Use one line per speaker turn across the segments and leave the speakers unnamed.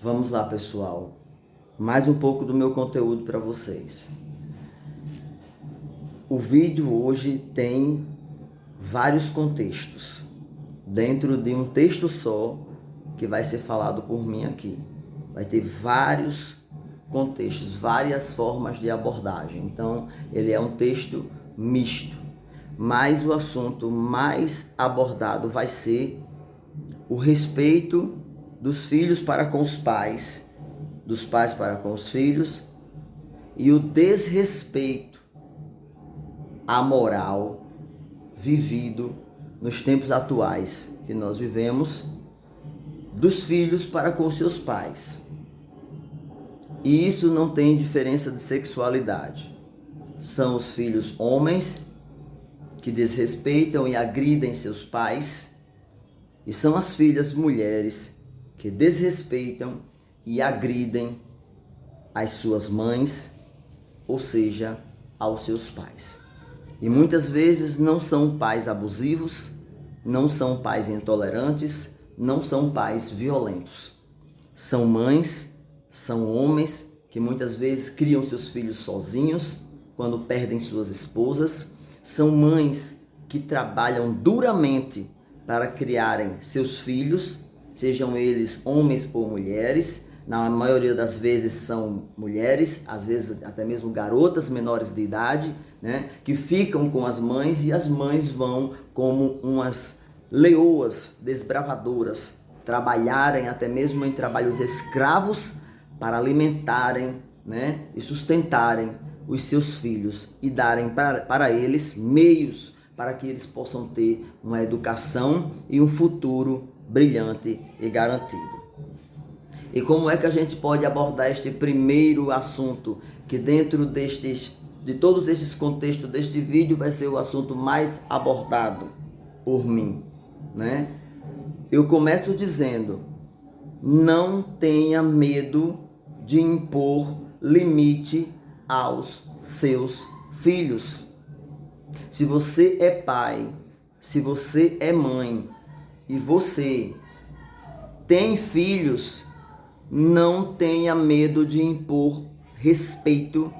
Vamos lá, pessoal. Mais um pouco do meu conteúdo para vocês. O vídeo hoje tem vários contextos dentro de um texto só que vai ser falado por mim aqui. Vai ter vários contextos, várias formas de abordagem. Então, ele é um texto misto. Mas o assunto mais abordado vai ser o respeito dos filhos para com os pais, dos pais para com os filhos, e o desrespeito à moral vivido nos tempos atuais que nós vivemos, dos filhos para com seus pais. E isso não tem diferença de sexualidade. São os filhos homens que desrespeitam e agridem seus pais, e são as filhas mulheres que desrespeitam e agridem as suas mães, ou seja, aos seus pais. E muitas vezes não são pais abusivos, não são pais intolerantes, não são pais violentos. São mães, são homens que muitas vezes criam seus filhos sozinhos quando perdem suas esposas. São mães que trabalham duramente para criarem seus filhos, sejam eles homens ou mulheres. Na maioria das vezes são mulheres, às vezes até mesmo garotas menores de idade, né, que ficam com as mães, e as mães vão como umas leoas desbravadoras, trabalharem até mesmo em trabalhos escravos para alimentarem, né, e sustentarem os seus filhos e darem para eles meios para que eles possam ter uma educação e um futuro brilhante e garantido. E como é que a gente pode abordar este primeiro assunto, que dentro de todos estes contextos deste vídeo vai ser o assunto mais abordado por mim, né? Eu começo dizendo: não tenha medo de impor limite aos seus filhos. Se você é pai, se você é mãe e você tem filhos, não tenha medo de impor respeito,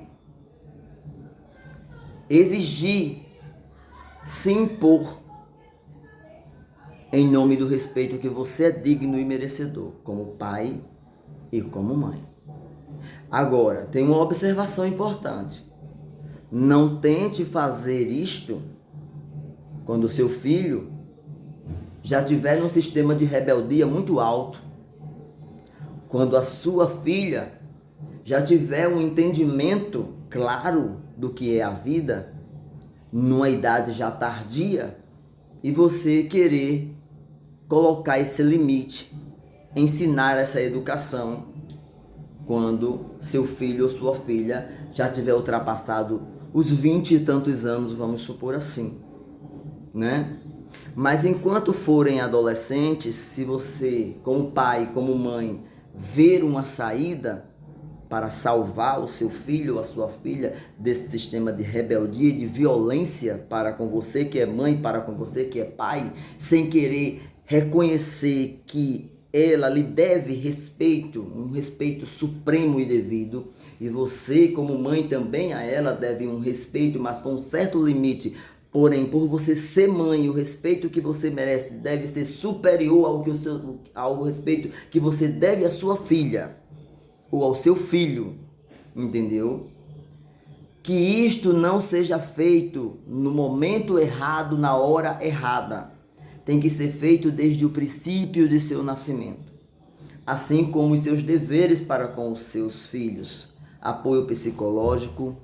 exigir, se impor em nome do respeito que você é digno e merecedor, como pai e como mãe. Agora, tem uma observação importante. Não tente fazer isto quando o seu filho já tiver num sistema de rebeldia muito alto, quando a sua filha já tiver um entendimento claro do que é a vida, numa idade já tardia, e você querer colocar esse limite, ensinar essa educação, quando seu filho ou sua filha já tiver ultrapassado os 20 e tantos anos, vamos supor assim, né? Mas enquanto forem adolescentes, se você, como pai, como mãe, ver uma saída para salvar o seu filho ou a sua filha desse sistema de rebeldia e de violência para com você que é mãe, para com você que é pai, sem querer reconhecer que ela lhe deve respeito, um respeito supremo e devido, e você como mãe também a ela deve um respeito, mas com um certo limite. Porém, por você ser mãe, o respeito que você merece deve ser superior ao respeito que você deve à sua filha ou ao seu filho, entendeu? Que isto não seja feito no momento errado, na hora errada. Tem que ser feito desde o princípio de seu nascimento, assim como os seus deveres para com os seus filhos: apoio psicológico,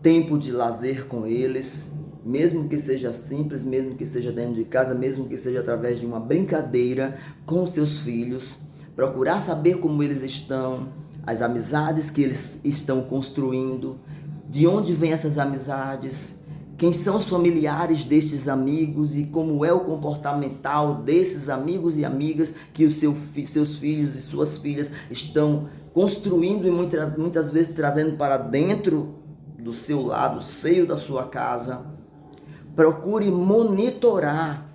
tempo de lazer com eles, mesmo que seja simples, mesmo que seja dentro de casa, mesmo que seja através de uma brincadeira com os seus filhos, procurar saber como eles estão, as amizades que eles estão construindo, de onde vêm essas amizades, quem são os familiares destes amigos e como é o comportamental desses amigos e amigas que os seus filhos e suas filhas estão construindo e muitas vezes trazendo para dentro do seu lar, do seio da sua casa. Procure monitorar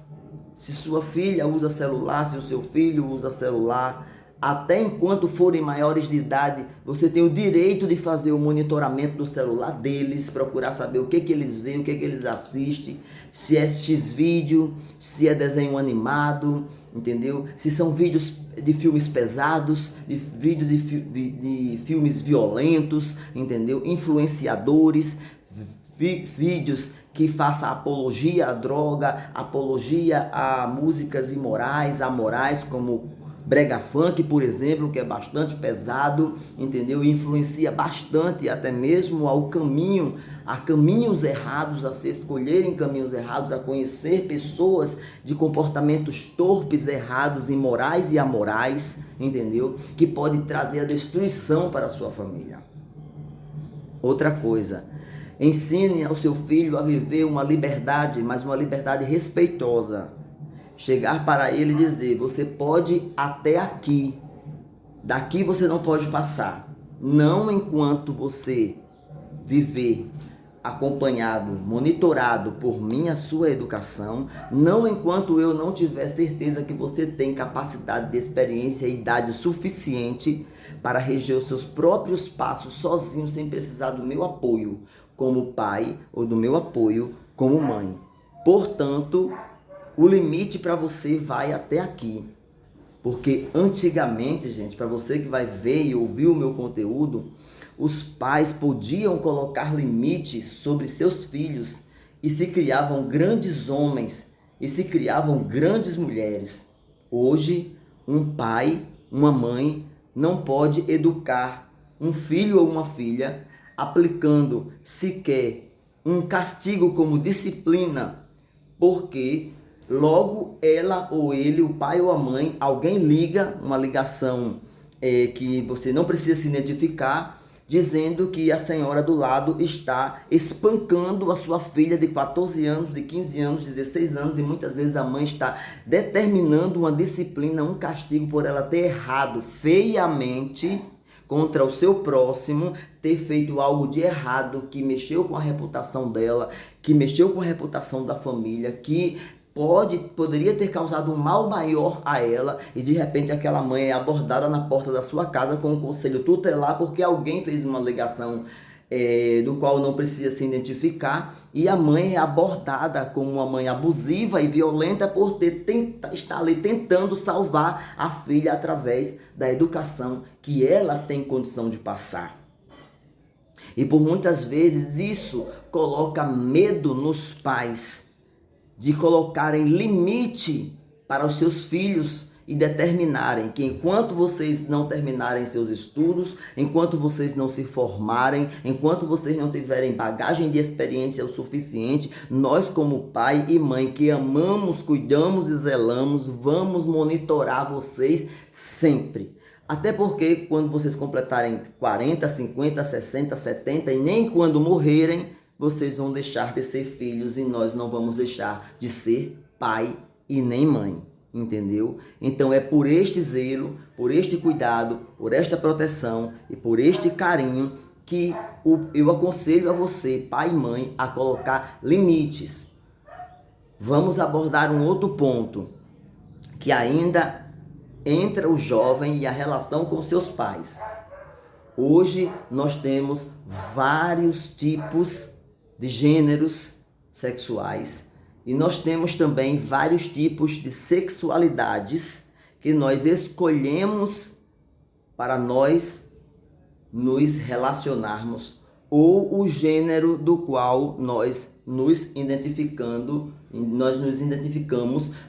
se sua filha usa celular, se o seu filho usa celular, até enquanto forem maiores de idade, você tem o direito de fazer o monitoramento do celular deles, procurar saber o que eles veem, o que eles assistem, se é X-vídeo, se é desenho animado, entendeu? Se são vídeos de filmes pesados, de vídeos de filmes violentos, entendeu? Influenciadores, vídeos que faça apologia à droga, apologia a músicas imorais, amorais, como brega funk, por exemplo, que é bastante pesado, entendeu? E influencia bastante até mesmo ao caminho, a caminhos errados, a se escolherem caminhos errados, a conhecer pessoas de comportamentos torpes, errados, imorais e amorais, entendeu? Que pode trazer a destruição para a sua família. Outra coisa, ensine ao seu filho a viver uma liberdade, mas uma liberdade respeitosa. Chegar para ele e dizer: você pode ir até aqui, daqui você não pode passar. Não enquanto você viver acompanhado, monitorado por mim, a sua educação, não enquanto eu não tiver certeza que você tem capacidade de experiência e idade suficiente para reger os seus próprios passos sozinho, sem precisar do meu apoio como pai ou do meu apoio como mãe. Portanto, o limite para você vai até aqui. Porque antigamente, gente, para você que vai ver e ouvir o meu conteúdo, os pais podiam colocar limites sobre seus filhos e se criavam grandes homens e se criavam grandes mulheres. Hoje, um pai, uma mãe não pode educar um filho ou uma filha aplicando sequer um castigo como disciplina, porque logo ela ou ele, o pai ou a mãe, alguém liga, uma ligação que você não precisa se identificar, dizendo que a senhora do lado está espancando a sua filha de 14 anos, de 15 anos, 16 anos, e muitas vezes a mãe está determinando uma disciplina, um castigo por ela ter errado feiamente contra o seu próximo, ter feito algo de errado, que mexeu com a reputação dela, que mexeu com a reputação da família, que poderia ter causado um mal maior a ela, e de repente aquela mãe é abordada na porta da sua casa com um conselho tutelar porque alguém fez uma alegação do qual não precisa se identificar, e a mãe é abordada como uma mãe abusiva e violenta por estar ali tentando salvar a filha através da educação que ela tem condição de passar. E por muitas vezes isso coloca medo nos pais de colocarem limite para os seus filhos e determinarem que enquanto vocês não terminarem seus estudos, enquanto vocês não se formarem, enquanto vocês não tiverem bagagem de experiência o suficiente, nós como pai e mãe que amamos, cuidamos e zelamos, vamos monitorar vocês sempre. Até porque quando vocês completarem 40, 50, 60, 70 e nem quando morrerem, vocês vão deixar de ser filhos e nós não vamos deixar de ser pai e nem mãe, entendeu? Então é por este zelo, por este cuidado, por esta proteção e por este carinho que eu aconselho a você, pai e mãe, a colocar limites. Vamos abordar um outro ponto, que ainda entra o jovem e a relação com seus pais. Hoje nós temos vários tipos de gêneros sexuais e nós temos também vários tipos de sexualidades que nós escolhemos para nós nos relacionarmos, ou o gênero do qual nós nos identificamos,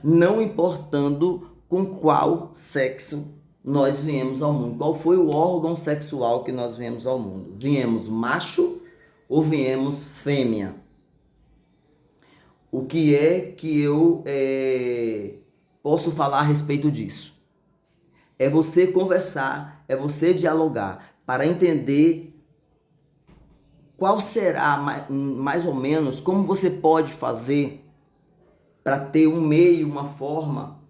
não importando com qual sexo nós viemos ao mundo, qual foi o órgão sexual que nós viemos ao mundo. Viemos macho ou viemos fêmea? O que é que eu posso falar a respeito disso? É você conversar, é você dialogar para entender qual será mais ou menos, como você pode fazer para ter um meio, uma forma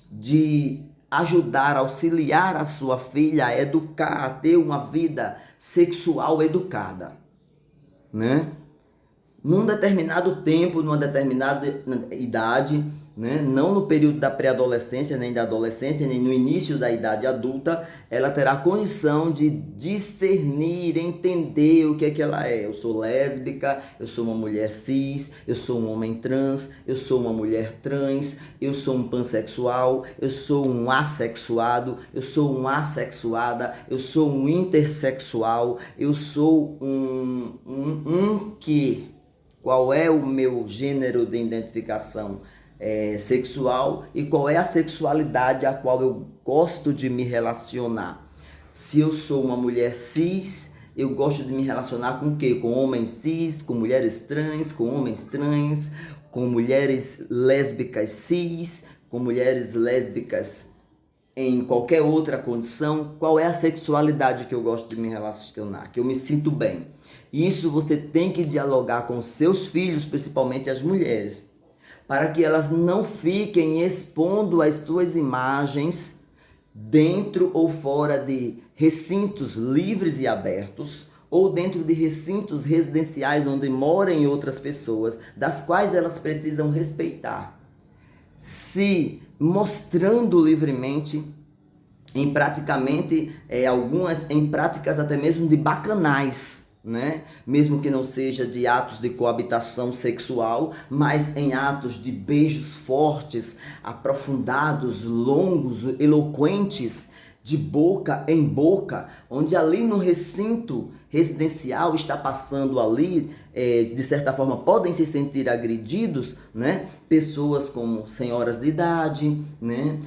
de ajudar, auxiliar a sua filha a educar, a ter uma vida sexual educada, né? Num determinado tempo, numa determinada idade, né? Não no período da pré-adolescência, nem da adolescência, nem no início da idade adulta, ela terá condição de discernir, entender o que ela é. Eu sou lésbica, eu sou uma mulher cis, eu sou um homem trans, eu sou uma mulher trans, eu sou um pansexual, eu sou um assexuado, eu sou uma assexuada, eu sou um intersexual, eu sou um que... Qual é o meu gênero de identificação sexual e qual é a sexualidade a qual eu gosto de me relacionar. Se eu sou uma mulher cis, eu gosto de me relacionar com o quê? Com homens cis, com mulheres trans, com homens trans, com mulheres lésbicas cis, com mulheres lésbicas em qualquer outra condição. Qual é a sexualidade que eu gosto de me relacionar, que eu me sinto bem? Isso você tem que dialogar com seus filhos, principalmente as mulheres, para que elas não fiquem expondo as suas imagens dentro ou fora de recintos livres e abertos, ou dentro de recintos residenciais onde moram outras pessoas, das quais elas precisam respeitar, se mostrando livremente em praticamente algumas em práticas até mesmo de bacanais, né? Mesmo que não seja de atos de coabitação sexual, mas em atos de beijos fortes, aprofundados, longos, eloquentes, de boca em boca, onde ali no recinto residencial está passando ali, de certa forma podem se sentir agredidos, né? Pessoas como senhoras de idade, né?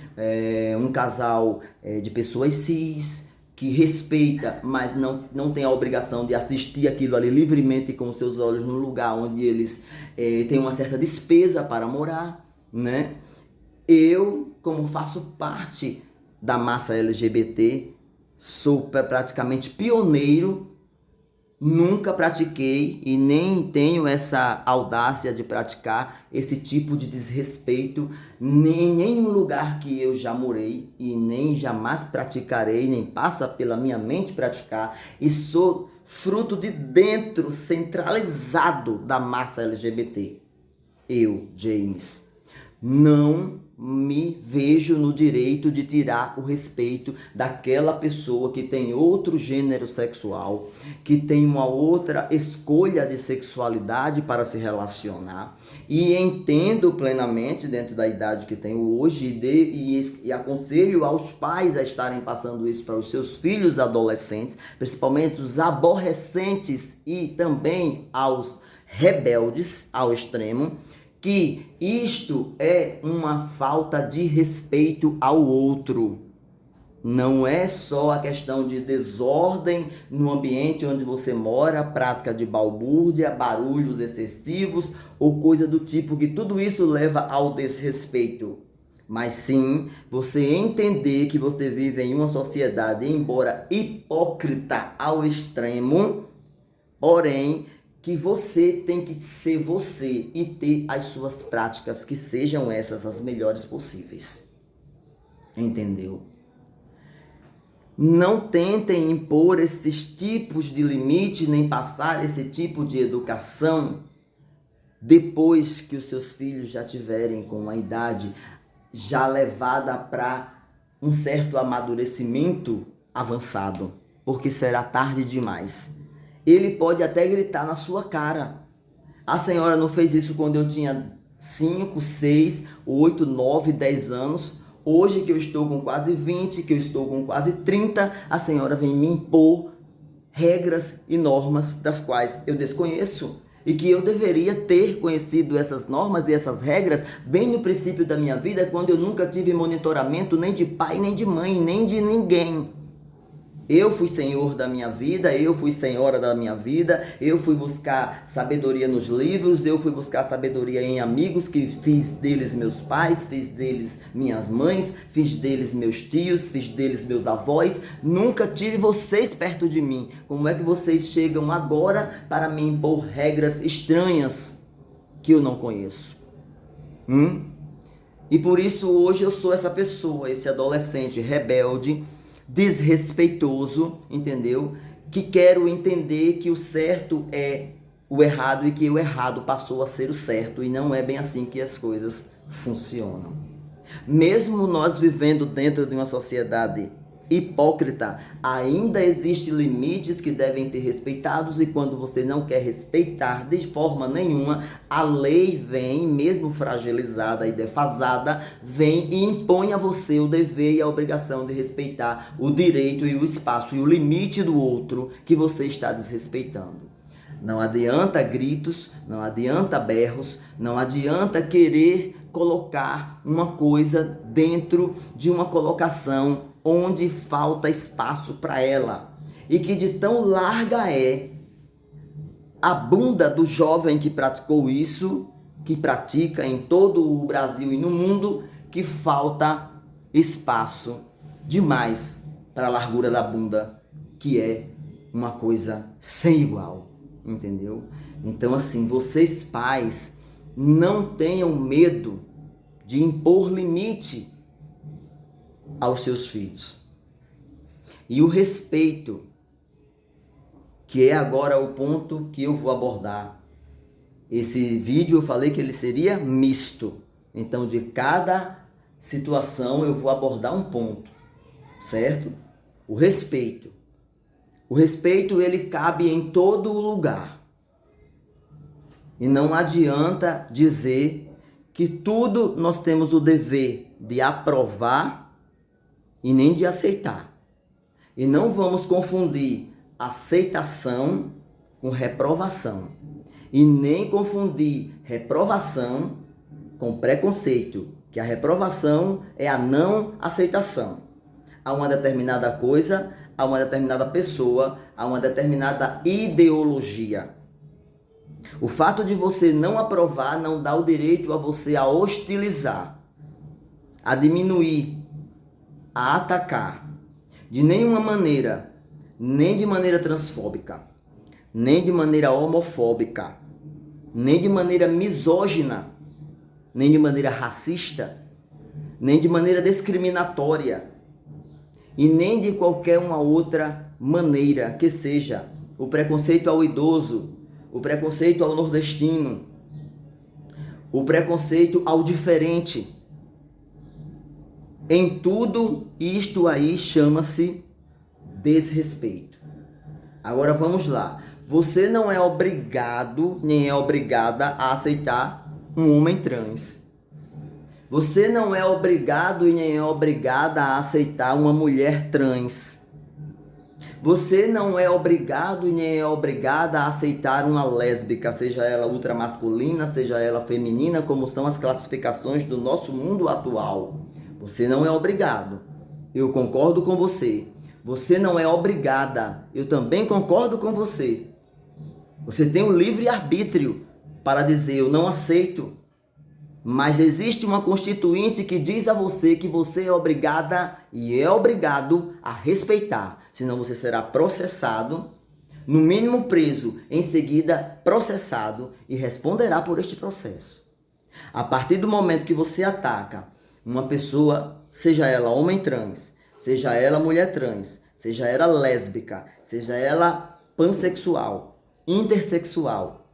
Um casal de pessoas cis, que respeita, mas não tem a obrigação de assistir aquilo ali livremente com os seus olhos no lugar onde eles têm uma certa despesa para morar, né? Eu, como faço parte da massa LGBT, sou praticamente pioneiro, nunca pratiquei e nem tenho essa audácia de praticar esse tipo de desrespeito em nenhum lugar que eu já morei e nem jamais praticarei, nem passa pela minha mente praticar, e sou fruto de dentro, centralizado da massa LGBT. Eu, James, não me vejo no direito de tirar o respeito daquela pessoa que tem outro gênero sexual, que tem uma outra escolha de sexualidade para se relacionar, e entendo plenamente, dentro da idade que tenho hoje, e aconselho aos pais a estarem passando isso para os seus filhos adolescentes, principalmente os aborrecentes, e também aos rebeldes ao extremo, que isto é uma falta de respeito ao outro. Não é só a questão de desordem no ambiente onde você mora, prática de balbúrdia, barulhos excessivos ou coisa do tipo, que tudo isso leva ao desrespeito. Mas sim, você entender que você vive em uma sociedade, embora hipócrita ao extremo, porém, que você tem que ser você e ter as suas práticas que sejam essas as melhores possíveis. Entendeu? Não tentem impor esses tipos de limites, nem passar esse tipo de educação depois que os seus filhos já tiverem com uma idade já levada para um certo amadurecimento avançado, porque será tarde demais. Ele pode até gritar na sua cara. A senhora não fez isso quando eu tinha 5, 6, 8, 9, 10 anos. Hoje que eu estou com quase 20, que eu estou com quase 30, a senhora vem me impor regras e normas das quais eu desconheço. E que eu deveria ter conhecido essas normas e essas regras bem no princípio da minha vida, quando eu nunca tive monitoramento nem de pai, nem de mãe, nem de ninguém. Eu fui senhor da minha vida, eu fui senhora da minha vida, eu fui buscar sabedoria nos livros, eu fui buscar sabedoria em amigos, que fiz deles meus pais, fiz deles minhas mães, fiz deles meus tios, fiz deles meus avós. Nunca tive vocês perto de mim. Como é que vocês chegam agora para me impor regras estranhas que eu não conheço? E por isso hoje eu sou essa pessoa, esse adolescente rebelde, desrespeitoso, entendeu? Que quero entender que o certo é o errado e que o errado passou a ser o certo, e não é bem assim que as coisas funcionam. Mesmo nós vivendo dentro de uma sociedade hipócrita, ainda existem limites que devem ser respeitados, e quando você não quer respeitar de forma nenhuma, a lei vem, mesmo fragilizada e defasada, vem e impõe a você o dever e a obrigação de respeitar o direito e o espaço e o limite do outro que você está desrespeitando. Não adianta gritos, não adianta berros, não adianta querer colocar uma coisa dentro de uma colocação onde falta espaço para ela. E que de tão larga é a bunda do jovem que praticou isso, que pratica em todo o Brasil e no mundo, que falta espaço demais para a largura da bunda, que é uma coisa sem igual, entendeu? Então, assim, vocês pais, não tenham medo de impor limite aos seus filhos. E o respeito, que é agora o ponto que eu vou abordar. Esse vídeo eu falei que ele seria misto. Então, de cada situação eu vou abordar um ponto, certo? O respeito. O respeito, ele cabe em todo lugar. E não adianta dizer que tudo nós temos o dever de aprovar e nem de aceitar. E não vamos confundir aceitação com reprovação. E nem confundir reprovação com preconceito, que a reprovação é a não aceitação a uma determinada coisa, a uma determinada pessoa, a uma determinada ideologia. O fato de você não aprovar não dá o direito a você a hostilizar, a diminuir, a atacar. De nenhuma maneira, nem de maneira transfóbica, nem de maneira homofóbica, nem de maneira misógina, nem de maneira racista, nem de maneira discriminatória, e nem de qualquer uma outra maneira que seja. O preconceito ao idoso, o preconceito ao nordestino, o preconceito ao diferente. Em tudo isto aí chama-se desrespeito. Agora vamos lá. Você não é obrigado, nem é obrigada a aceitar um homem trans. Você não é obrigado e nem é obrigada a aceitar uma mulher trans. Você não é obrigado e nem é obrigada a aceitar uma lésbica, seja ela ultramasculina, seja ela feminina, como são as classificações do nosso mundo atual. Você não é obrigado. Eu concordo com você. Você não é obrigada. Eu também concordo com você. Você tem um livre-arbítrio para dizer eu não aceito. Mas existe uma constituinte que diz a você que você é obrigada e é obrigado a respeitar. Senão você será processado, no mínimo preso, em seguida processado e responderá por este processo. A partir do momento que você ataca uma pessoa, seja ela homem trans, seja ela mulher trans, seja ela lésbica, seja ela pansexual, intersexual,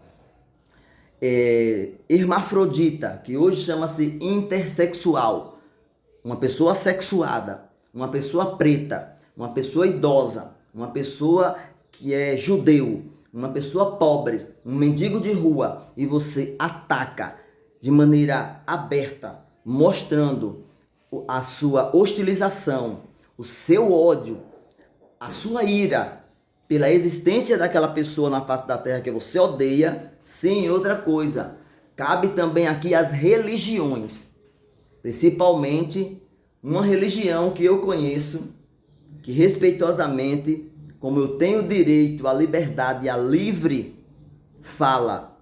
hermafrodita, que hoje chama-se intersexual, uma pessoa sexuada, uma pessoa preta, uma pessoa idosa, uma pessoa que é judeu, uma pessoa pobre, um mendigo de rua, e você ataca de maneira aberta, mostrando a sua hostilização, o seu ódio, a sua ira pela existência daquela pessoa na face da terra que você odeia. Sim, outra coisa, cabe também aqui as religiões, principalmente uma religião que eu conheço, que respeitosamente, como eu tenho direito à liberdade e à livre fala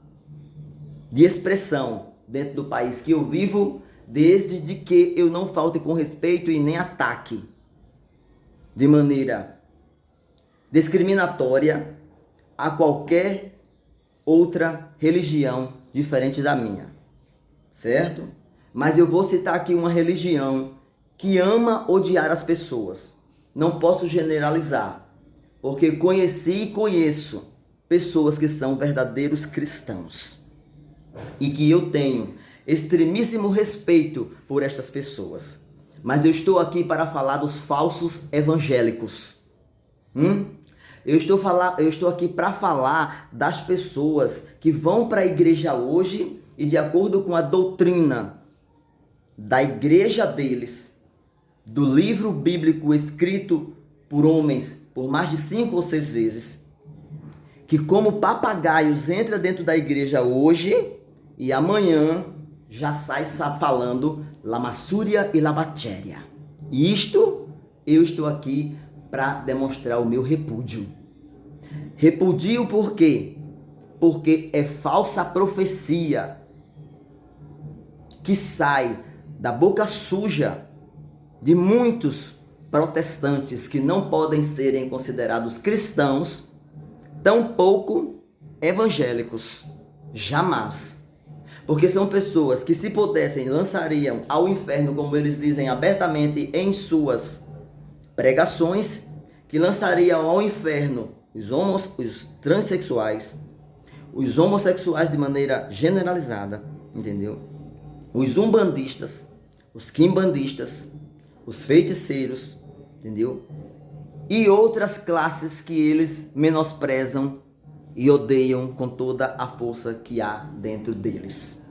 de expressão dentro do país que eu vivo, desde que eu não falte com respeito e nem ataque de maneira discriminatória a qualquer outra religião diferente da minha, certo? Mas eu vou citar aqui uma religião que ama odiar as pessoas. Não posso generalizar, porque conheci e conheço pessoas que são verdadeiros cristãos e que eu tenho extremíssimo respeito por estas pessoas. Mas eu estou aqui para falar dos falsos evangélicos. Eu estou aqui para falar das pessoas que vão para a igreja hoje e, de acordo com a doutrina da igreja deles, do livro bíblico escrito por homens por mais de 5 ou 6 vezes, que como papagaios entra dentro da igreja hoje e amanhã já sai falando lamassúria e labatéria. E isto eu estou aqui para demonstrar o meu repúdio. Repudio por quê? Porque é falsa profecia que sai da boca suja de muitos protestantes que não podem serem considerados cristãos, tampouco evangélicos. Jamais. Porque são pessoas que, se pudessem, lançariam ao inferno, como eles dizem abertamente em suas pregações, que lançariam ao inferno os transexuais, os homossexuais de maneira generalizada, entendeu? Os umbandistas, os quimbandistas, os feiticeiros, entendeu? E outras classes que eles menosprezam e odeiam com toda a força que há dentro deles.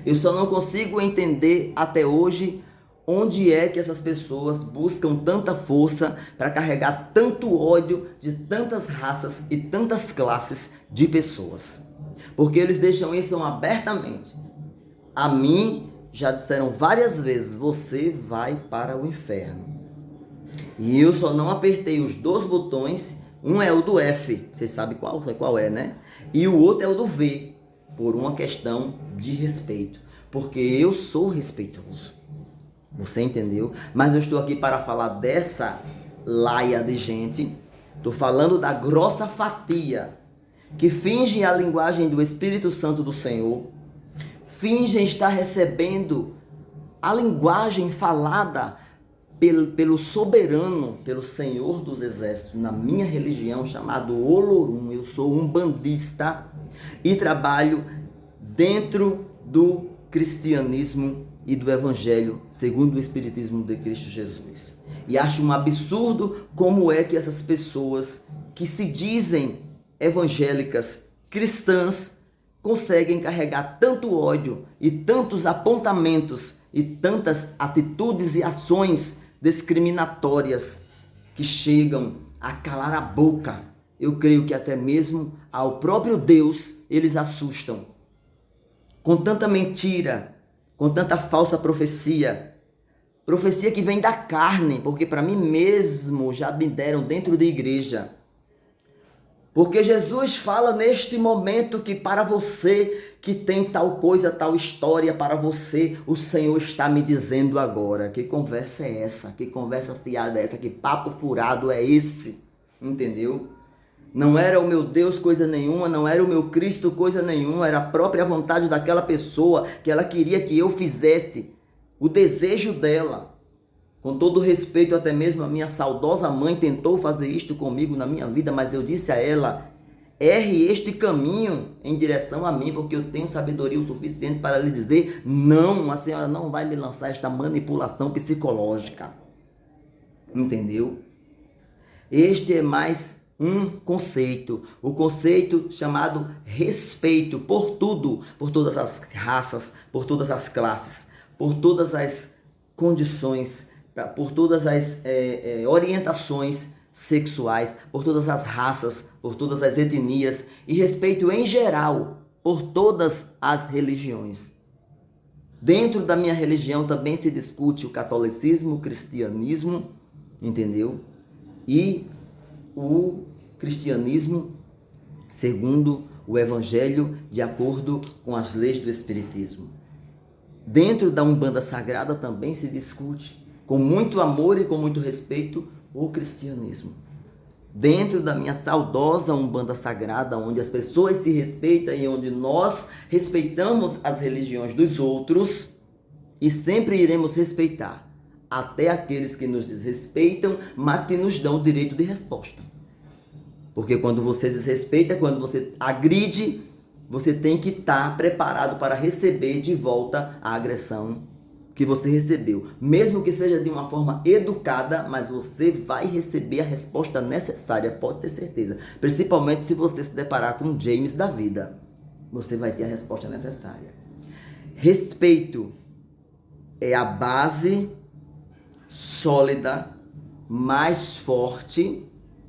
Eu só não consigo entender até hoje onde é que essas pessoas buscam tanta força para carregar tanto ódio de tantas raças e tantas classes de pessoas. Porque eles deixam isso abertamente. A mim já disseram várias vezes: você vai para o inferno. E eu só não apertei os 2 botões. Um é o do F, vocês sabem qual é, né? E o outro é o do V, por uma questão de respeito. Porque eu sou respeitoso. Você entendeu? Mas eu estou aqui para falar dessa laia de gente. Estou falando da grossa fatia que finge a linguagem do Espírito Santo do Senhor, fingem estar recebendo a linguagem falada pelo soberano, pelo Senhor dos Exércitos, na minha religião, chamado Olorum. Eu sou um bandista e trabalho dentro do cristianismo e do Evangelho segundo o Espiritismo de Cristo Jesus. E acho um absurdo como é que essas pessoas que se dizem evangélicas, cristãs, conseguem carregar tanto ódio e tantos apontamentos e tantas atitudes e ações discriminatórias que chegam a calar a boca. Eu creio que até mesmo ao próprio Deus eles assustam. Com tanta mentira, com tanta falsa profecia, profecia que vem da carne, porque para mim mesmo já me deram dentro da igreja. Porque Jesus fala neste momento que para você que tem tal coisa, tal história, para você, o Senhor está me dizendo agora. Que conversa é essa? Que conversa fiada é essa? Que papo furado é esse? Entendeu? Não era o meu Deus coisa nenhuma, não era o meu Cristo coisa nenhuma, era a própria vontade daquela pessoa que ela queria que eu fizesse, o desejo dela. Com todo respeito, até mesmo a minha saudosa mãe tentou fazer isto comigo na minha vida, mas eu disse a ela: erre este caminho em direção a mim, porque eu tenho sabedoria o suficiente para lhe dizer: não, a senhora não vai me lançar esta manipulação psicológica. Entendeu? Este é mais um conceito, o conceito chamado respeito por tudo, por todas as raças, por todas as classes, por todas as condições, por todas as orientações sexuais, por todas as raças, por todas as etnias e respeito em geral por todas as religiões. Dentro da minha religião também se discute o catolicismo, o cristianismo, entendeu? E o cristianismo segundo o Evangelho, de acordo com as leis do Espiritismo. Dentro da Umbanda Sagrada também se discute, com muito amor e com muito respeito, o cristianismo. Dentro da minha saudosa Umbanda Sagrada, onde as pessoas se respeitam e onde nós respeitamos as religiões dos outros e sempre iremos respeitar, até aqueles que nos desrespeitam, mas que nos dão o direito de resposta. Porque quando você desrespeita, quando você agride, você tem que estar preparado para receber de volta a agressão que você recebeu. Mesmo que seja de uma forma educada, mas você vai receber a resposta necessária, pode ter certeza. Principalmente se você se deparar com o James da vida. Você vai ter a resposta necessária. Respeito é a base sólida, mais forte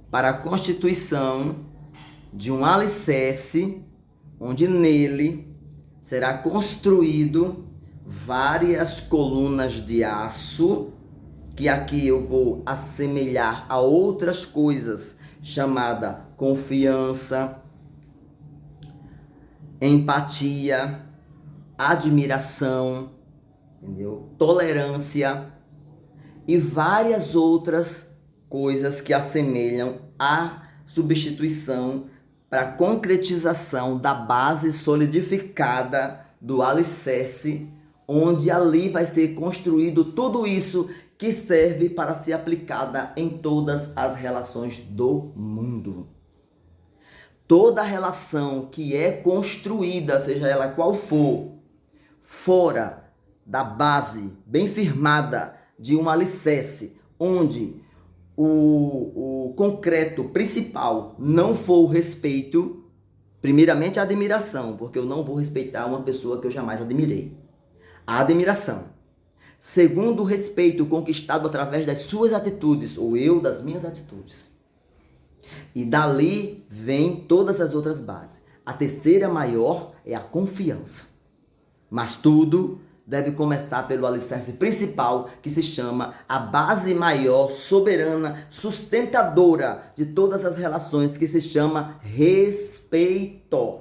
para a constituição de um alicerce, onde nele será construído várias colunas de aço, que aqui eu vou assemelhar a outras coisas, chamada confiança, empatia, admiração, entendeu? Tolerância e várias outras coisas que assemelham à substituição para a concretização da base solidificada do alicerce, onde ali vai ser construído tudo isso que serve para ser aplicada em todas as relações do mundo. Toda relação que é construída, seja ela qual for, fora da base bem firmada de um alicerce, onde o concreto principal não for o respeito, primeiramente a admiração, porque eu não vou respeitar uma pessoa que eu jamais admirei. A admiração. Segundo, o respeito conquistado através das suas atitudes, ou eu das minhas atitudes. E dali vem todas as outras bases. A terceira maior é a confiança. Mas tudo deve começar pelo alicerce principal, que se chama a base maior, soberana, sustentadora de todas as relações, que se chama respeito.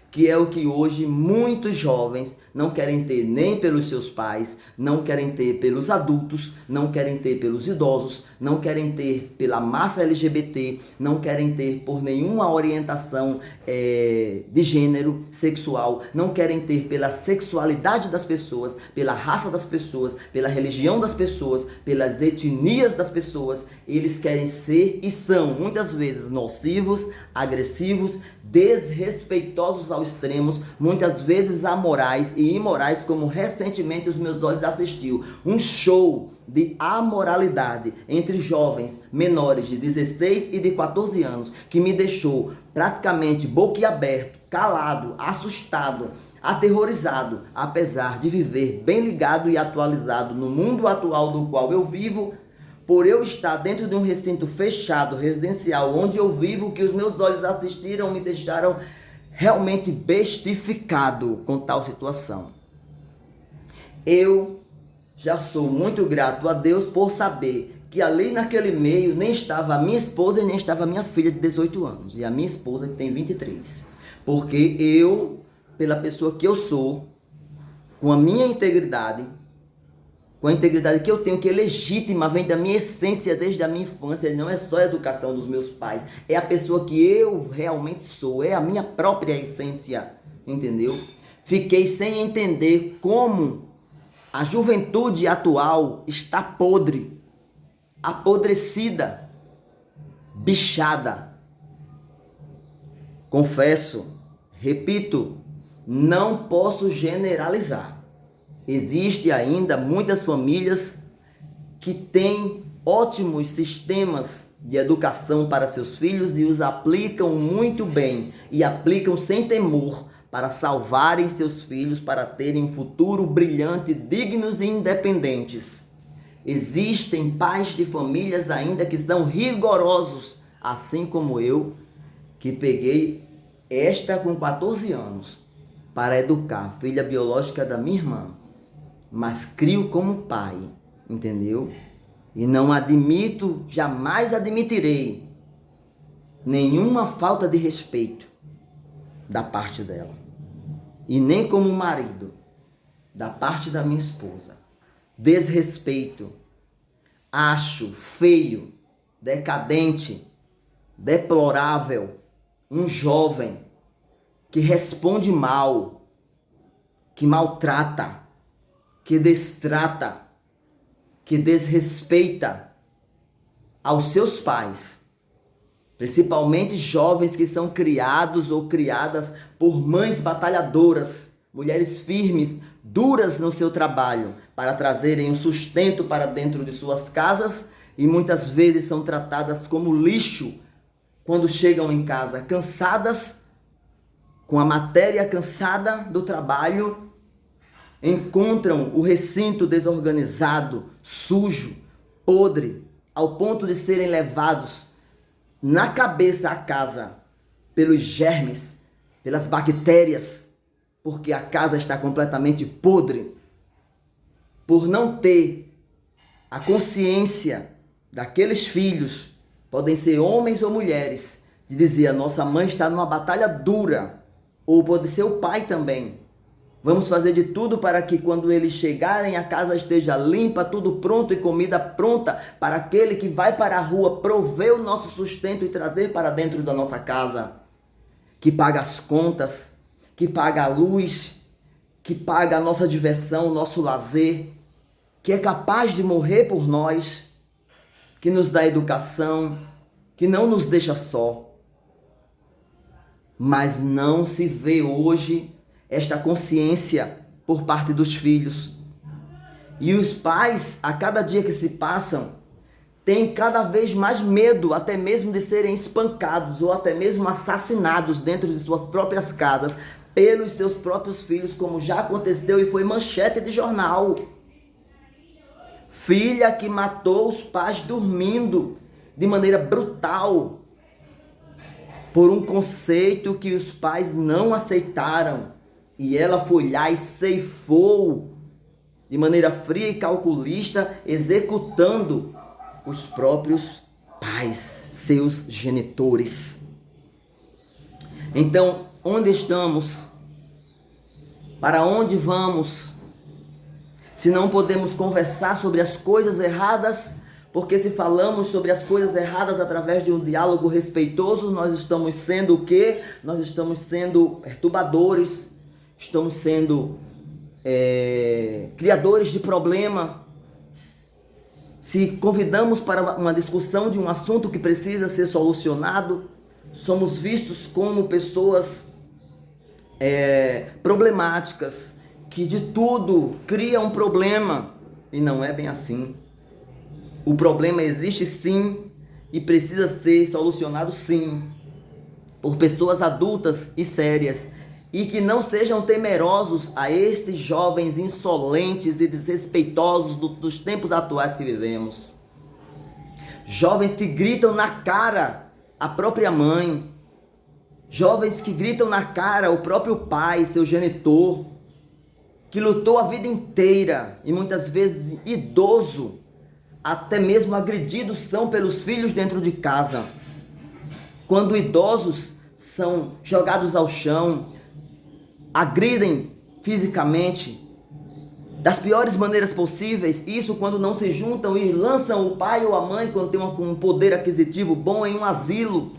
Que é o que hoje muitos jovens não querem ter nem pelos seus pais, não querem ter pelos adultos, não querem ter pelos idosos, não querem ter pela massa LGBT, não querem ter por nenhuma orientação de gênero sexual, não querem ter pela sexualidade das pessoas, pela raça das pessoas, pela religião das pessoas, pelas etnias das pessoas. Eles querem ser e são muitas vezes nocivos, agressivos, desrespeitosos ao extremo, muitas vezes amorais e imorais, como recentemente os meus olhos assistiu um show de amoralidade entre jovens menores de 16 e de 14 anos, que me deixou praticamente boquiaberto, calado, assustado, aterrorizado, apesar de viver bem ligado e atualizado no mundo atual do qual eu vivo, por eu estar dentro de um recinto fechado, residencial, onde eu vivo, que os meus olhos assistiram, me deixaram realmente bestificado com tal situação. Eu já sou muito grato a Deus por saber que ali naquele meio nem estava a minha esposa e nem estava a minha filha de 18 anos. E a minha esposa que tem 23. Porque eu, pela pessoa que eu sou, com a minha integridade, com a integridade que eu tenho, que é legítima, vem da minha essência desde a minha infância, não é só a educação dos meus pais, é a pessoa que eu realmente sou, é a minha própria essência, entendeu? Fiquei sem entender como a juventude atual está podre, apodrecida, bichada. Confesso, repito, não posso generalizar. Existe ainda muitas famílias que têm ótimos sistemas de educação para seus filhos e os aplicam muito bem e aplicam sem temor para salvarem seus filhos, para terem um futuro brilhante, dignos e independentes. Existem pais de famílias ainda que são rigorosos, assim como eu, que peguei esta com 14 anos para educar a filha biológica da minha irmã, mas crio como pai, entendeu? E não admito, jamais admitirei nenhuma falta de respeito da parte dela. E nem como marido, da parte da minha esposa. Desrespeito. Acho feio, decadente, deplorável um jovem que responde mal, que maltrata, que destrata, que desrespeita aos seus pais, Principalmente jovens que são criados ou criadas por mães batalhadoras, mulheres firmes, duras no seu trabalho, para trazerem o sustento para dentro de suas casas e muitas vezes são tratadas como lixo quando chegam em casa, cansadas, com a matéria cansada do trabalho, encontram o recinto desorganizado, sujo, podre, ao ponto de serem levados na cabeça a casa pelos germes, pelas bactérias, porque a casa está completamente podre, por não ter a consciência daqueles filhos, podem ser homens ou mulheres, de dizer: a nossa mãe está numa batalha dura, ou pode ser o pai também. Vamos fazer de tudo para que quando eles chegarem a casa esteja limpa, tudo pronto e comida pronta para aquele que vai para a rua prover o nosso sustento e trazer para dentro da nossa casa, que paga as contas, que paga a luz, que paga a nossa diversão, o nosso lazer, que é capaz de morrer por nós, que nos dá educação, que não nos deixa só. Mas não se vê hoje esta consciência por parte dos filhos. E os pais, a cada dia que se passam, têm cada vez mais medo, até mesmo de serem espancados ou até mesmo assassinados dentro de suas próprias casas pelos seus próprios filhos, como já aconteceu e foi manchete de jornal. Filha que matou os pais dormindo de maneira brutal por um conceito que os pais não aceitaram. E ela foi lá e ceifou de maneira fria e calculista, executando os próprios pais, seus genitores. Então, onde estamos? Para onde vamos? Se não podemos conversar sobre as coisas erradas, porque se falamos sobre as coisas erradas através de um diálogo respeitoso, nós estamos sendo o quê? Nós estamos sendo perturbadores, estamos sendo criadores de problema. Se convidamos para uma discussão de um assunto que precisa ser solucionado, somos vistos como pessoas problemáticas, que de tudo cria um problema, e não é bem assim. O problema existe sim e precisa ser solucionado sim, por pessoas adultas e sérias, e que não sejam temerosos a estes jovens insolentes e desrespeitosos dos tempos atuais que vivemos. Jovens que gritam na cara a própria mãe, jovens que gritam na cara o próprio pai, seu genitor, que lutou a vida inteira e muitas vezes idoso, até mesmo agredidos são pelos filhos dentro de casa. Quando idosos são jogados ao chão, agridem fisicamente das piores maneiras possíveis, isso quando não se juntam e lançam o pai ou a mãe, quando tem um poder aquisitivo bom, em um asilo.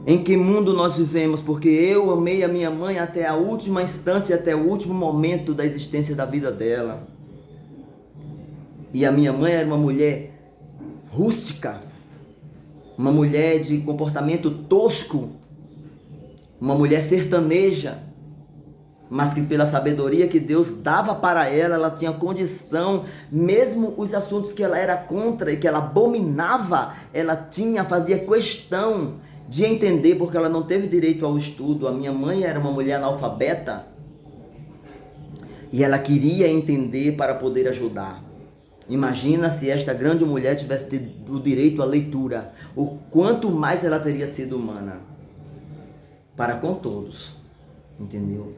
Em que mundo nós vivemos? Porque eu amei a minha mãe até a última instância, até o último momento da existência da vida dela. E a minha mãe era uma mulher rústica, uma mulher de comportamento tosco, uma mulher sertaneja, mas que pela sabedoria que Deus dava para ela, ela tinha condição, mesmo os assuntos que ela era contra e que ela abominava, ela fazia questão de entender, porque ela não teve direito ao estudo. A minha mãe era uma mulher analfabeta e ela queria entender para poder ajudar. Imagina se esta grande mulher tivesse tido o direito à leitura, o quanto mais ela teria sido humana para com todos, entendeu?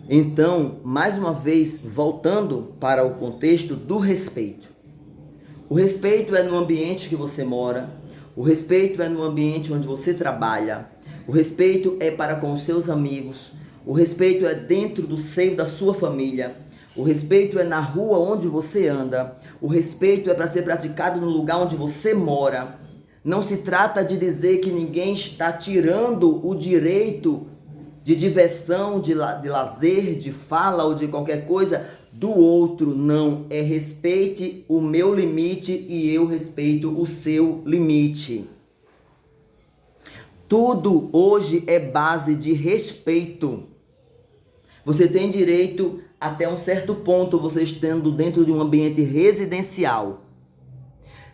Então, mais uma vez, voltando para o contexto do respeito. O respeito é no ambiente que você mora, o respeito é no ambiente onde você trabalha, o respeito é para com os seus amigos, o respeito é dentro do seio da sua família, o respeito é na rua onde você anda, o respeito é para ser praticado no lugar onde você mora. Não se trata de dizer que ninguém está tirando o direito de diversão, de lazer, de fala ou de qualquer coisa do outro. Não, é respeite o meu limite e eu respeito o seu limite. Tudo hoje é base de respeito. Você tem direito até um certo ponto, você estando dentro de um ambiente residencial.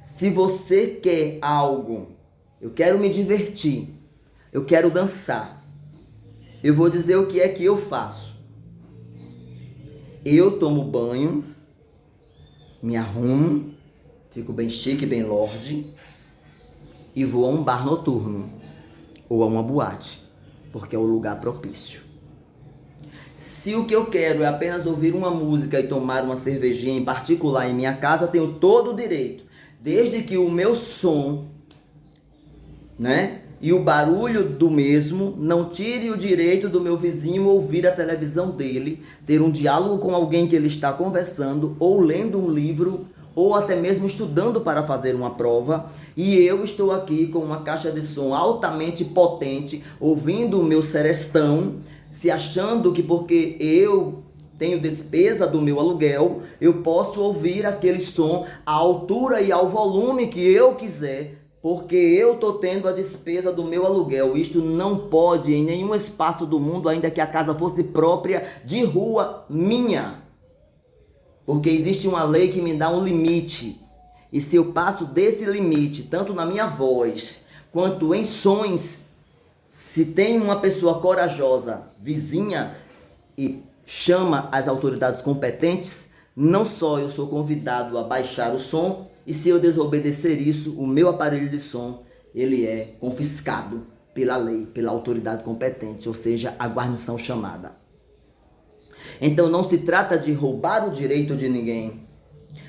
Se você quer algo, eu quero me divertir, eu quero dançar, eu vou dizer o que é que eu faço. Eu tomo banho, me arrumo, fico bem chique, bem lorde, e vou a um bar noturno ou a uma boate, porque é o lugar propício. Se o que eu quero é apenas ouvir uma música e tomar uma cervejinha em particular em minha casa, tenho todo o direito, desde que o meu som, né, e o barulho do mesmo não tire o direito do meu vizinho ouvir a televisão dele, ter um diálogo com alguém que ele está conversando, ou lendo um livro, ou até mesmo estudando para fazer uma prova, e eu estou aqui com uma caixa de som altamente potente, ouvindo o meu serestão, se achando que porque eu tenho despesa do meu aluguel, eu posso ouvir aquele som à altura e ao volume que eu quiser, porque eu estou tendo a despesa do meu aluguel. Isto não pode em nenhum espaço do mundo, ainda que a casa fosse própria de rua minha. Porque existe uma lei que me dá um limite. E se eu passo desse limite, tanto na minha voz, quanto em sons, se tem uma pessoa corajosa, vizinha, e chama as autoridades competentes, não só eu sou convidado a baixar o som, e se eu desobedecer isso, o meu aparelho de som, ele é confiscado pela lei, pela autoridade competente, ou seja, a guarnição chamada. Então não se trata de roubar o direito de ninguém,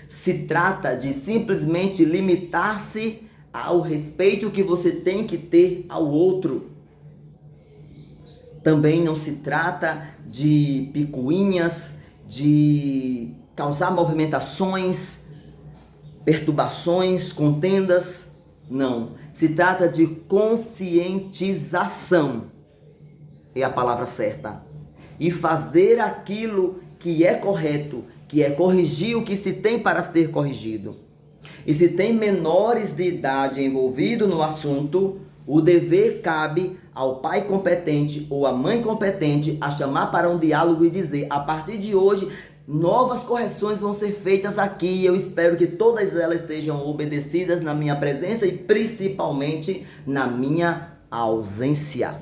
se trata de simplesmente limitar-se ao respeito que você tem que ter ao outro. Também não se trata de picuinhas, de causar movimentações, perturbações, contendas. Não. Se trata de conscientização. É a palavra certa. E fazer aquilo que é correto, que é corrigir o que se tem para ser corrigido. E se tem menores de idade envolvidos no assunto, o dever cabe ao pai competente ou à mãe competente a chamar para um diálogo e dizer: a partir de hoje, novas correções vão ser feitas aqui e eu espero que todas elas sejam obedecidas na minha presença e principalmente na minha ausência.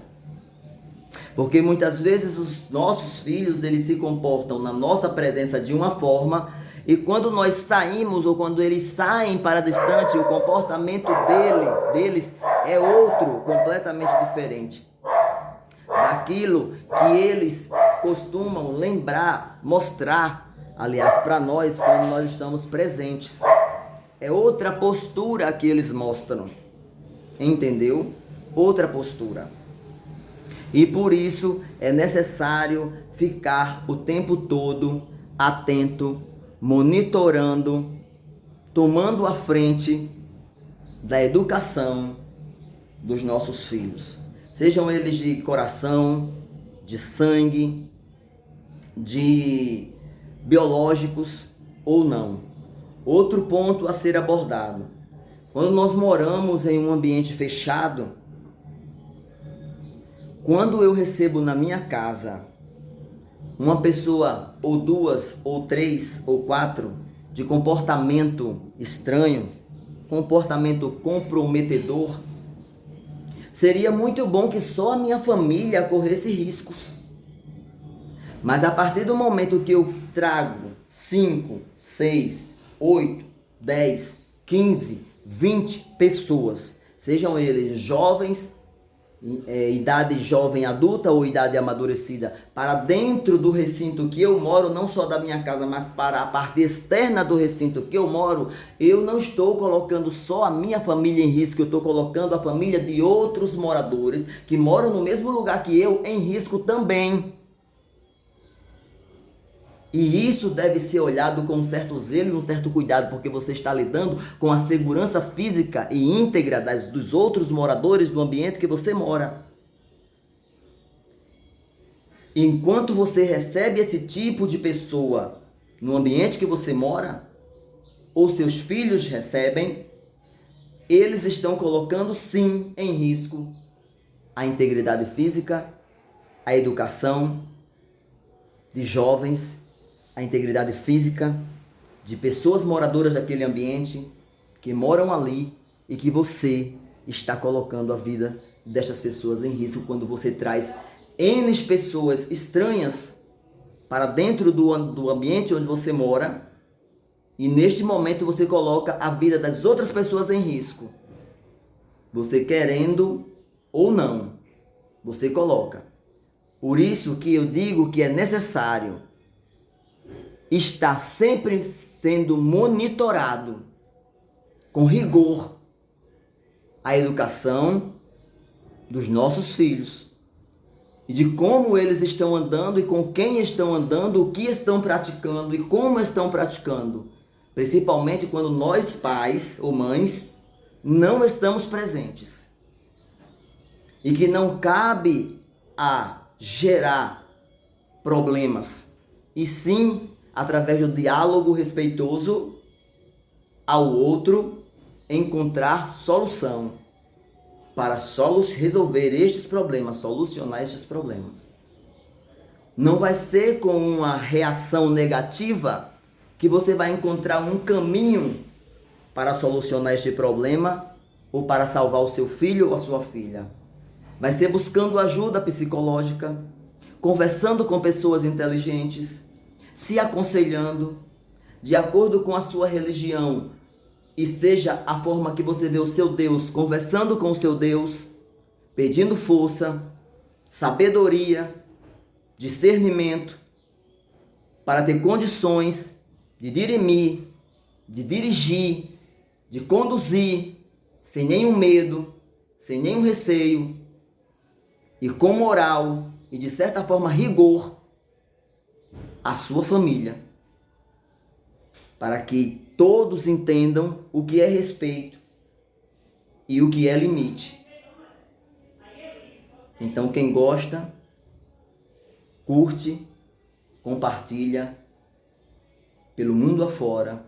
Porque muitas vezes os nossos filhos, eles se comportam na nossa presença de uma forma, e quando nós saímos ou quando eles saem para distante, o comportamento deles é outro, completamente diferente daquilo que eles costumam lembrar, mostrar, aliás, para nós quando nós estamos presentes. É outra postura que eles mostram, entendeu? Outra postura. E por isso é necessário ficar o tempo todo atento, monitorando, tomando a frente da educação dos nossos filhos. Sejam eles de coração, de sangue, de biológicos ou não. Outro ponto a ser abordado. Quando nós moramos em um ambiente fechado, quando eu recebo na minha casa uma pessoa, ou duas, ou três, ou quatro, de comportamento estranho, comportamento comprometedor, seria muito bom que só a minha família corresse riscos. Mas a partir do momento que eu trago 5, 6, 8, 10, 15, 20 pessoas, sejam eles jovens, idade jovem adulta ou idade amadurecida, para dentro do recinto que eu moro, não só da minha casa, mas para a parte externa do recinto que eu moro, eu não estou colocando só a minha família em risco, eu estou colocando a família de outros moradores que moram no mesmo lugar que eu em risco também. E isso deve ser olhado com um certo zelo e um certo cuidado, porque você está lidando com a segurança física e íntegra dos outros moradores do ambiente que você mora. Enquanto você recebe esse tipo de pessoa no ambiente que você mora, ou seus filhos recebem, eles estão colocando sim em risco a integridade física, a educação de jovens, a integridade física de pessoas moradoras daquele ambiente, que moram ali e que você está colocando a vida destas pessoas em risco quando você traz N pessoas estranhas para dentro do ambiente onde você mora e neste momento você coloca a vida das outras pessoas em risco. Você querendo ou não, você coloca. Por isso que eu digo que é necessário estar sempre sendo monitorado com rigor a educação dos nossos filhos e de como eles estão andando e com quem estão andando, o que estão praticando e como estão praticando, principalmente quando nós pais ou mães não estamos presentes. E que não cabe a gerar problemas, e sim, através do diálogo respeitoso ao outro, encontrar solução para resolver estes problemas, solucionar estes problemas. Não vai ser com uma reação negativa que você vai encontrar um caminho para solucionar este problema ou para salvar o seu filho ou a sua filha. Vai ser buscando ajuda psicológica, conversando com pessoas inteligentes, se aconselhando, de acordo com a sua religião, e seja a forma que você vê o seu Deus, conversando com o seu Deus, pedindo força, sabedoria, discernimento, para ter condições de dirimir, de dirigir, de conduzir, sem nenhum medo, sem nenhum receio, e com moral e de certa forma rigor, a sua família, para que todos entendam o que é respeito e o que é limite. Então quem gosta, curte, compartilha pelo mundo afora,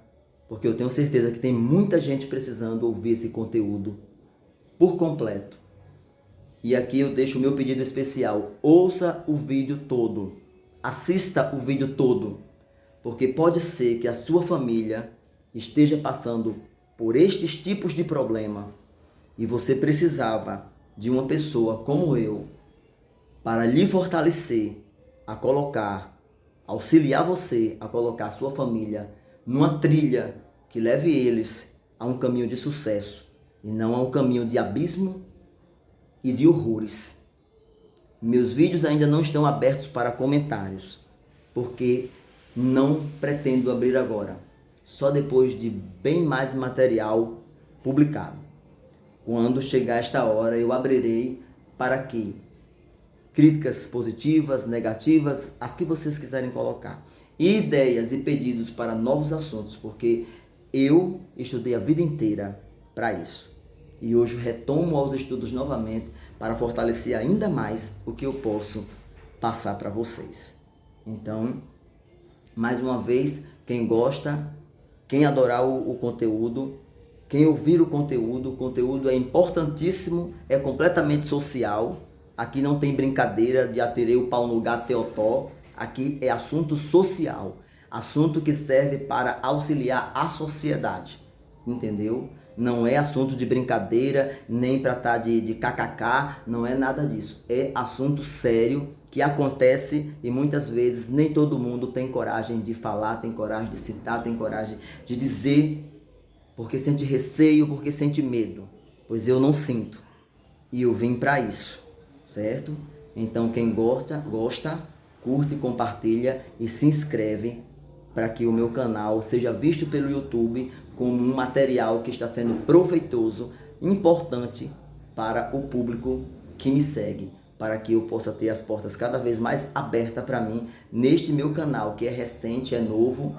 porque eu tenho certeza que tem muita gente precisando ouvir esse conteúdo por completo. E aqui eu deixo o meu pedido especial: ouça o vídeo todo, assista o vídeo todo, porque pode ser que a sua família esteja passando por estes tipos de problema e você precisava de uma pessoa como eu para lhe fortalecer a colocar, auxiliar você a colocar a sua família numa trilha que leve eles a um caminho de sucesso e não a um caminho de abismo e de horrores. Meus vídeos ainda não estão abertos para comentários, porque não pretendo abrir agora, só depois de bem mais material publicado. Quando chegar esta hora, eu abrirei para que críticas positivas, negativas, as que vocês quiserem colocar, ideias e pedidos para novos assuntos, porque eu estudei a vida inteira para isso. E hoje retomo aos estudos novamente para fortalecer ainda mais o que eu posso passar para vocês. Então, mais uma vez, quem gosta, quem adorar o conteúdo, quem ouvir o conteúdo é importantíssimo, é completamente social. Aqui não tem brincadeira de aterei o pau no gato teotó. Aqui é assunto social, assunto que serve para auxiliar a sociedade, entendeu? Não é assunto de brincadeira, nem para estar de kkk, não é nada disso. É assunto sério que acontece e muitas vezes nem todo mundo tem coragem de falar, tem coragem de citar, tem coragem de dizer, porque sente receio, porque sente medo. Pois eu não sinto e eu vim para isso, certo? Então quem gosta, curte, compartilha e se inscreve para que o meu canal seja visto pelo YouTube como um material que está sendo proveitoso, importante para o público que me segue, para que eu possa ter as portas cada vez mais abertas para mim neste meu canal, que é recente, é novo,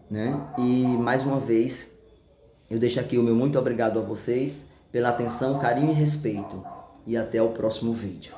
né? E mais uma vez, eu deixo aqui o meu muito obrigado a vocês pela atenção, carinho e respeito. E até o próximo vídeo.